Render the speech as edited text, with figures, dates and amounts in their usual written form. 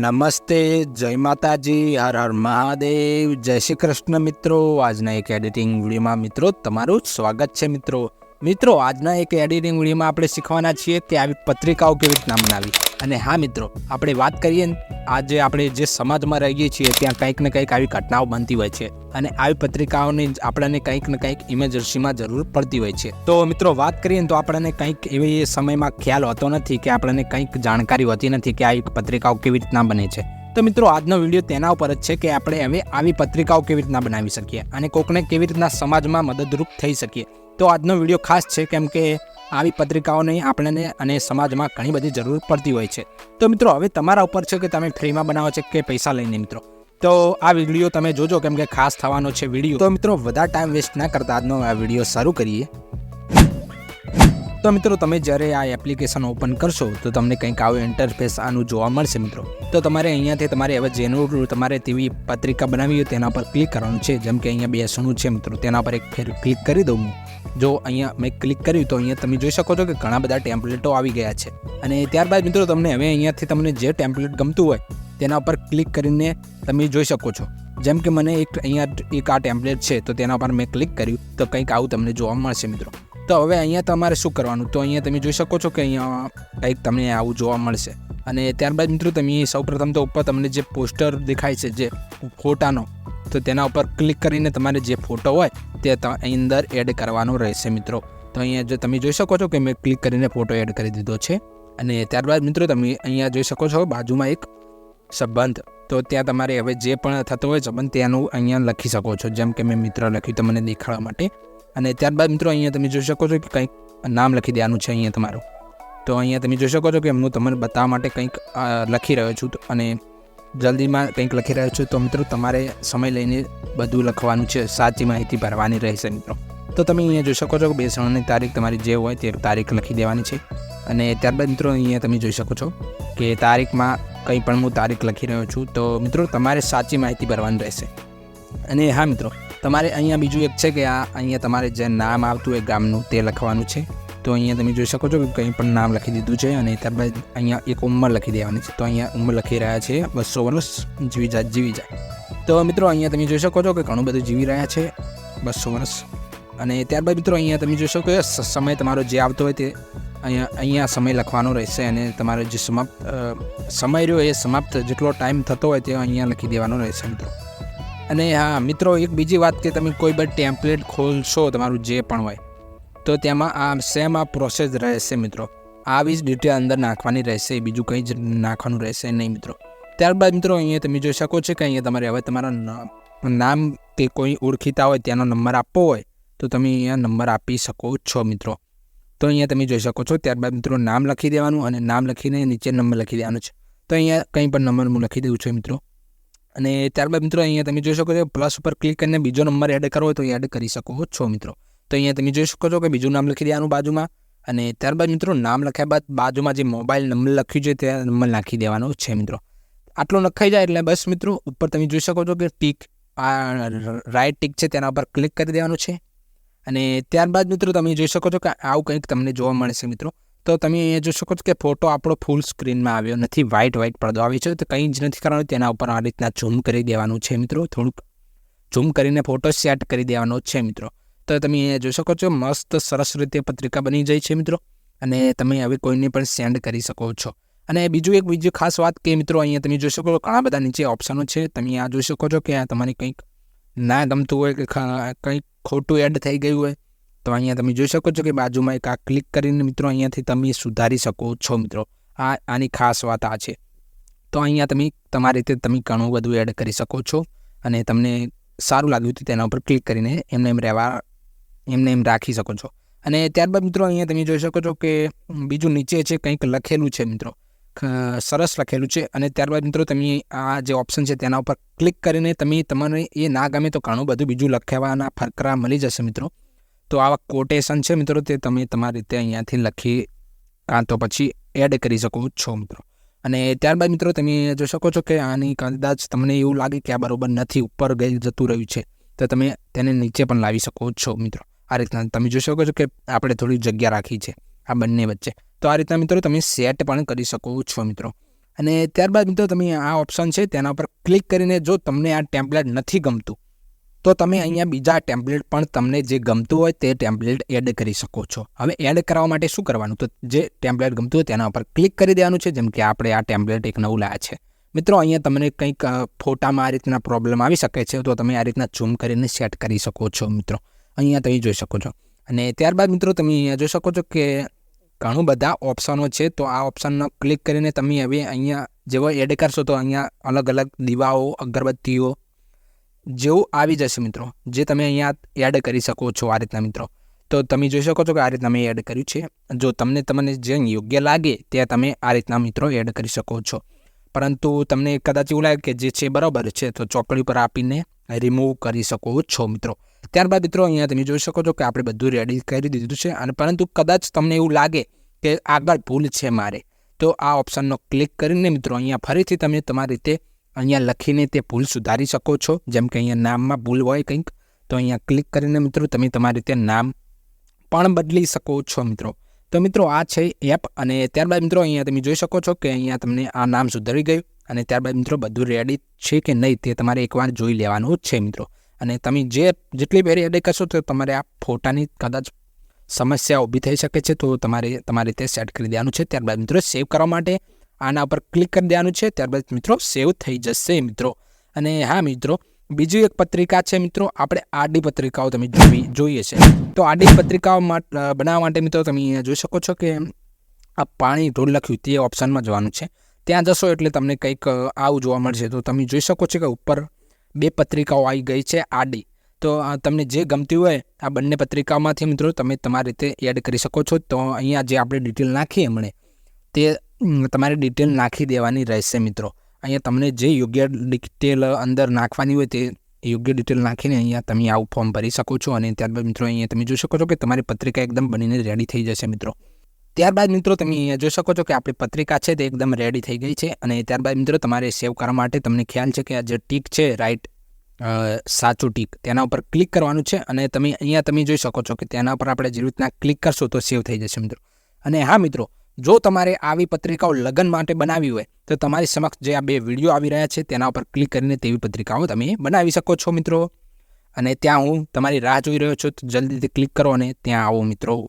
નમસ્તે, જય માતાજી, હર હર મહાદેવ, જય શ્રી કૃષ્ણ મિત્રો. આજના એક એડિટિંગ વિડીયોમાં મિત્રો તમારું સ્વાગત છે. મિત્રો આજના એક એડિટિંગ વિડીયોમાં આપણે શીખવાના છીએ કે આવી પત્રિકાઓ કેવી રીતના બનાવી. અને હા મિત્રો, આપણે વાત કરીએ આજે આપણે જે સમાજમાં રહીએ છીએ ત્યાં કંઈક ને કંઈક આવી ઘટનાઓ બનતી હોય છે અને આવી પત્રિકાઓની આપણને કંઈક ને કંઈક ઇમરજન્સીમાં જરૂર પડતી હોય છે. તો મિત્રો વાત કરીએ તો આપણને કંઈક એવી સમયમાં ખ્યાલ હોતો નથી કે આપણને કંઈક જાણકારી હોતી નથી કે આવી પત્રિકાઓ કેવી રીતના બને છે. તો મિત્રો આજનો વિડીયો તેના ઉપર જ છે કે આપણે હવે આવી પત્રિકાઓ કેવી રીતના બનાવી શકીએ અને કોકને કેવી રીતના સમાજમાં મદદરૂપ થઈ શકીએ. તો આજનો વિડીયો ખાસ છે કેમ કે આવી પત્રિકાઓની આપણને અને સમાજમાં ઘણી બધી જરૂર પડતી હોય છે. તો મિત્રો હવે તમારા ઉપર છે કે તમે ફ્રીમાં બનાવો છે કે પૈસા લઈને. મિત્રો તો આ વિડીયો તમે જોજો કેમ કે ખાસ થવાનો છે વિડીયો. તો મિત્રો વધારે ટાઈમ વેસ્ટ ના કરતા આજનો આ વિડીયો શરૂ કરીએ. તો મિત્રો તમે જ્યારે આ એપ્લિકેશન ઓપન કરશો તો તમને કંઈક આવું ઇન્ટરફેસ આનું જોવા મળશે. મિત્રો તો તમારે અહીંયાથી તમારે હવે જેનું તમારે તેવી પત્રિકા બનાવી હોય તેના પર ક્લિક કરવાનું છે. જેમ કે અહીંયા બેસણું છે મિત્રો, તેના પર એક ફેર ક્લિક કરી દઉં. જો અહીંયા મેં ક્લિક કર્યું તો અહીંયા તમે જોઈ શકો છો કે ઘણા બધા ટેમ્પલેટો આવી ગયા છે. અને ત્યારબાદ મિત્રો તમને હવે અહીંયાથી તમને જે ટેમ્પલેટ ગમતું હોય તેના ઉપર ક્લિક કરીને તમે જોઈ શકો છો. જેમ કે મને અહીંયા એક આ ટેમ્પલેટ છે તો તેના પર મેં ક્લિક કર્યું તો કંઈક આવું તમને જોવા મળશે. મિત્રો તો હવે અહીંયા તમારે શું કરવાનું, તો અહીંયા તમે જોઈ શકો છો કે અહીંયા કંઈક તમને આવું જોવા મળશે. અને ત્યારબાદ મિત્રો તમે સૌપ્રથમ તો ઉપર તમને જે પોસ્ટર દેખાય છે જે ફોટાનો, તો તેના ઉપર ક્લિક કરીને તમારે જે ફોટો હોય તે અહીં અંદર એડ કરવાનો રહેશે. મિત્રો તો અહીંયા જો તમે જોઈ શકો છો કે મેં ક્લિક કરીને ફોટો એડ કરી દીધો છે. અને ત્યારબાદ મિત્રો તમે અહીંયા જોઈ શકો છો બાજુમાં એક સંબંધ, તો ત્યાં તમારે હવે જે પણ થતો હોય સંબંધ ત્યાંનું અહીંયા લખી શકો છો. જેમ કે મેં મિત્ર લખ્યું તમને દેખાડવા માટે. અને ત્યારબાદ મિત્રો અહીંયા તમે જોઈ શકો છો કે કંઈક નામ લખી દેવાનું છે અહીંયા તમારું. તો અહીંયા તમે જોઈ શકો છો કે હું તમને બતાવવા માટે કંઈક લખી રહ્યો છું અને જલ્દીમાં કંઈક લખી રહ્યો છું. તો મિત્રો તમારે સમય લઈને બધું લખવાનું છે, સાચી માહિતી ભરવાની રહેશે. મિત્રો તો તમે અહીંયા જોઈ શકો છો કે બેસણની તારીખ તમારી જે હોય તે તારીખ લખી દેવાની છે. અને ત્યારબાદ મિત્રો અહીંયા તમે જોઈ શકો છો કે તારીખમાં કંઈ પણ હું તારીખ લખી રહ્યો છું. તો મિત્રો તમારે સાચી માહિતી ભરવાની રહેશે. અને હા મિત્રો તમારે અહીંયા બીજું એક છે કે અહીંયા તમારે જે નામ આવતું હોય ગામનું તે લખવાનું છે. તો અહીંયા તમે જોઈ શકો છો કે કંઈ પણ નામ લખી દીધું છે. અને ત્યારબાદ અહીંયા એક ઉંમર લખી દેવાની છે. તો અહીંયા ઉંમર લખી રહ્યા છે 200 વર્ષ જીવી જાય. તો મિત્રો અહીંયા તમે જોઈ શકો છો કે ઘણું બધું જીવી રહ્યા છે 200 વર્ષ. અને ત્યારબાદ મિત્રો અહીંયા તમે જોઈ શકો કે સમય તમારો જે આવતો હોય તે અહીંયા સમય લખવાનો રહેશે. અને તમારો જે સમય રહ્યો એ સમાપ્ત જેટલો ટાઈમ થતો હોય તે અહીંયા લખી દેવાનો રહેશે. મિત્રો અને હા મિત્રો એક બીજી વાત કે તમે કોઈ પણ ટેમ્પલેટ ખોલશો તમારું જે પણ હોય તો તેમાં આ સેમ આ પ્રોસેસ રહેશે. મિત્રો આવી જ ડિટેલ અંદર નાખવાની રહેશે, બીજું કંઈ જ નાખવાનું રહેશે નહીં. મિત્રો ત્યારબાદ મિત્રો અહીંયા તમે જોઈ શકો છો કે અહીંયા તમારે હવે તમારા નામ કે કોઈ ઓળખીતા હોય તેનો નંબર આપવો હોય તો તમે અહીંયા નંબર આપી શકો છો. મિત્રો તો અહીંયા તમે જોઈ શકો છો. ત્યારબાદ મિત્રો નામ લખી દેવાનું અને નામ લખીને નીચે નંબર લખી દેવાનો છે. તો અહીંયા કંઈ પણ નંબર હું લખી દઉં છું. મિત્રો અને ત્યારબાદ મિત્રો અહીંયા તમે જોઈ શકો છો પ્લસ ઉપર ક્લિક કરીને બીજો નંબર એડ કરવો હોય તો એડ કરી શકો છો. મિત્રો તો અહીંયા તમે જોઈ શકો છો કે બીજું નામ લખી દેવાનું બાજુમાં. અને ત્યારબાદ મિત્રો નામ લખ્યા બાદ બાજુમાં જે મોબાઈલ નંબર લખ્યું છે તે નંબર નાખી દેવાનો છે. મિત્રો આટલું લખાઈ જાય એટલે બસ મિત્રો ઉપર તમે જોઈ શકો છો કે ટીક આ રાઈટ ટીક છે તેના ઉપર ક્લિક કરી દેવાનું છે. અને ત્યારબાદ મિત્રો તમે જોઈ શકો છો કે આવું કંઈક તમને જોવા મળશે. મિત્રો તો તમે અહીંયા જોઈ શકો છો કે ફોટો આપણો ફૂલ સ્ક્રીનમાં આવ્યો નથી, વ્હાઇટ પડદો આવ્યો છે. તો કંઈ જ નથી કરવાનું, તેના ઉપર આ રીતના ઝૂમ કરી દેવાનું છે. મિત્રો થોડુંક ઝૂમ કરીને ફોટો સેટ કરી દેવાનો છે. મિત્રો તો તમે અહીંયા જોઈ શકો છો મસ્ત સરસ રીતે પત્રિકા બની જાય છે. મિત્રો અને તમે હવે કોઈને પણ સેન્ડ કરી શકો છો. અને બીજું ખાસ વાત કે મિત્રો અહીંયા તમે જોઈ શકો છો ઘણા બધા નીચે ઓપ્શનો છે. તમે આ જોઈ શકો છો કે આ તમારે કંઈક ના ગમતું હોય કે કંઈક ખોટું એડ થઈ ગયું હોય તો અહીંયા તમે જોઈ શકો છો કે બાજુમાં એક આ ક્લિક કરીને મિત્રો અહીંયાથી તમે સુધારી શકો છો. મિત્રો આની ખાસ વાત આ છે. તો અહીંયા તમે તમારી રીતે તમે ઘણું બધું એડ કરી શકો છો. અને તમને સારું લાગ્યું તો તેના ઉપર ક્લિક કરીને એમને એમ રાખી શકો છો. અને ત્યારબાદ મિત્રો અહીંયા તમે જોઈ શકો છો કે બીજું નીચે છે કંઈક લખેલું છે. મિત્રો સરસ લખેલું છે. અને ત્યારબાદ મિત્રો તમે આ જે ઓપ્શન છે તેના ઉપર ક્લિક કરીને તમારે એ ના ગમે તો ઘણું બધું બીજું લખાવવાના ફકરા મળી જશે. મિત્રો તો આવા કોટેશન છે મિત્રો તે તમે તમારી રીતે અહીંયાથી લખી કાં તો પછી એડ કરી શકો છો. મિત્રો અને ત્યારબાદ મિત્રો તમે જોઈ શકો છો કે આની કદાચ તમને એવું લાગે કે આ બરાબર નથી, ઉપર જતું રહ્યું છે તો તમે તેને નીચે પણ લાવી શકો છો. મિત્રો આ રીતના તમે જોઈ શકો છો કે આપણે થોડી જગ્યા રાખી છે આ બંને વચ્ચે. તો આ રીતના મિત્રો તમે સેટ પણ કરી શકો છો. મિત્રો અને ત્યારબાદ મિત્રો તમે આ ઓપ્શન છે તેના પર ક્લિક કરીને જો તમને આ ટેમ્પલેટ નથી ગમતું તો તમે અહીંયા બીજા ટેમ્પલેટ પણ તમને જે ગમતું હોય તે ટેમ્પલેટ એડ કરી શકો છો. હવે એડ કરવા માટે શું કરવાનું, તો જે ટેમ્પલેટ ગમતું હોય તેના ઉપર ક્લિક કરી દેવાનું છે. જેમ કે આપણે આ ટેમ્પલેટ એક નવું લાયા છે મિત્રો. અહીંયા તમને કંઈક ફોટામાં આ રીતના પ્રોબ્લેમ આવી શકે છે, તો તમે આ રીતના ઝૂમ કરીને સેટ કરી શકો છો મિત્રો. અહીંયા તમે જોઈ શકો છો. અને ત્યારબાદ મિત્રો તમે અહીંયા જોઈ શકો છો કે ઘણું બધા ઓપ્શનો છે. તો આ ઓપ્શનનો ક્લિક કરીને તમે હવે અહીંયા જેવો એડ કરશો તો અહીંયા અલગ અલગ દીવાઓ, અગરબત્તીઓ જેવું આવી જશે મિત્રો, જે તમે અહીંયા એડ કરી શકો છો આ રીતના મિત્રો. તો તમે જોઈ શકો છો કે આ રીતના મેં એડ કર્યું છે. જો તમને જે યોગ્ય લાગે તે તમે આ રીતના મિત્રો એડ કરી શકો છો. પરંતુ તમને કદાચ એવું લાગે કે જે છે બરાબર છે તો ચોકડી પર આપીને રિમૂવ કરી શકો છો મિત્રો. ત્યારબાદ મિત્રો અહીંયા તમે જોઈ શકો છો કે આપણે બધું રેડી કરી દીધું છે. અને પરંતુ કદાચ તમને એવું લાગે કે આગળ ભૂલ છે મારે, તો આ ઓપ્શનનો ક્લિક કરીને મિત્રો અહીંયા ફરીથી તમે તમારી રીતે અહીંયા લખીને તે ભૂલ સુધારી શકો છો. જેમ કે અહીંયા નામમાં ભૂલ હોય કંઈક, તો અહીંયા ક્લિક કરીને મિત્રો તમે તમારી રીતે નામ પણ બદલી શકો છો મિત્રો. તો મિત્રો આ છે એપ. અને ત્યારબાદ મિત્રો અહીંયા તમે જોઈ શકો છો કે અહીંયા તમને આ નામ સુધરી ગયું. અને ત્યારબાદ મિત્રો બધું રેડી છે કે નહીં તે તમારે એકવાર જોઈ લેવાનું છે મિત્રો. અને તમે જેટલી ફેરી એડ કરશો તો તમારે આ ફોટાની કદાચ સમસ્યા ઊભી થઈ શકે છે, તો તમારે તમારી રીતે સેટ કરી દેવાનું છે. ત્યારબાદ મિત્રો સેવ કરવા માટે આના ઉપર ક્લિક કરી દેવાનું છે. ત્યારબાદ મિત્રો સેવ થઈ જશે મિત્રો. અને હા મિત્રો, બીજી એક પત્રિકા છે મિત્રો, આપણે આડી પત્રિકાઓ તમે જોઈએ છે. તો આડી પત્રિકાઓ બનાવવા માટે મિત્રો તમે અહીંયા જોઈ શકો છો કે આ પાણી ઢોલ લખ્યું તે ઓપ્શનમાં જવાનું છે. ત્યાં જશો એટલે તમને કંઈક આવું જોવા મળશે. તો તમે જોઈ શકો છો કે ઉપર 2 પત્રિકાઓ આવી ગઈ છે આડી. તો તમને જે ગમતી હોય આ બંને પત્રિકાઓમાંથી મિત્રો તમે તમારી રીતે એડ કરી શકો છો. તો અહીંયા જે આપણે ડિટેલ નાખીએ હમણે તે તમારે ડિટેલ નાખી દેવાની રહેશે મિત્રો. અહીંયા તમને જે યોગ્ય ડિટેલ અંદર નાખવાની હોય તે યોગ્ય ડિટેલ નાખીને અહીંયા તમે આવું ફોર્મ ભરી શકો છો. અને ત્યારબાદ મિત્રો અહીંયા તમે જોઈ શકો છો કે તમારી પત્રિકા એકદમ બનીને રેડી થઈ જશે મિત્રો. ત્યારબાદ મિત્રો તમે અહીંયા જોઈ શકો છો કે આપણી પત્રિકા છે તે એકદમ રેડી થઈ ગઈ છે. અને ત્યારબાદ મિત્રો તમારે સેવ કરવા માટે તમને ખ્યાલ છે કે આ જે ટીક છે રાઈટ સાચું ટીક તેના ઉપર ક્લિક કરવાનું છે. અને અહીંયા તમે જોઈ શકો છો કે તેના ઉપર આપણે જે રીતના ક્લિક કરશો તો સેવ થઈ જશે મિત્રો. અને હા મિત્રો, જો તમારે આવી પત્રિકાઓ લગ્ન માટે બનાવી હોય તો તમારી સમક્ષ જે આ 2 વિડીયો આવી રહ્યા છે તેના ઉપર ક્લિક કરીને તેવી પત્રિકાઓ તમે બનાવી શકો છો મિત્રો. અને ત્યાં હું તમારી રાહ જોઈ રહ્યો છું, તો જલ્દીથી ક્લિક કરો અને ત્યાં આવો મિત્રો.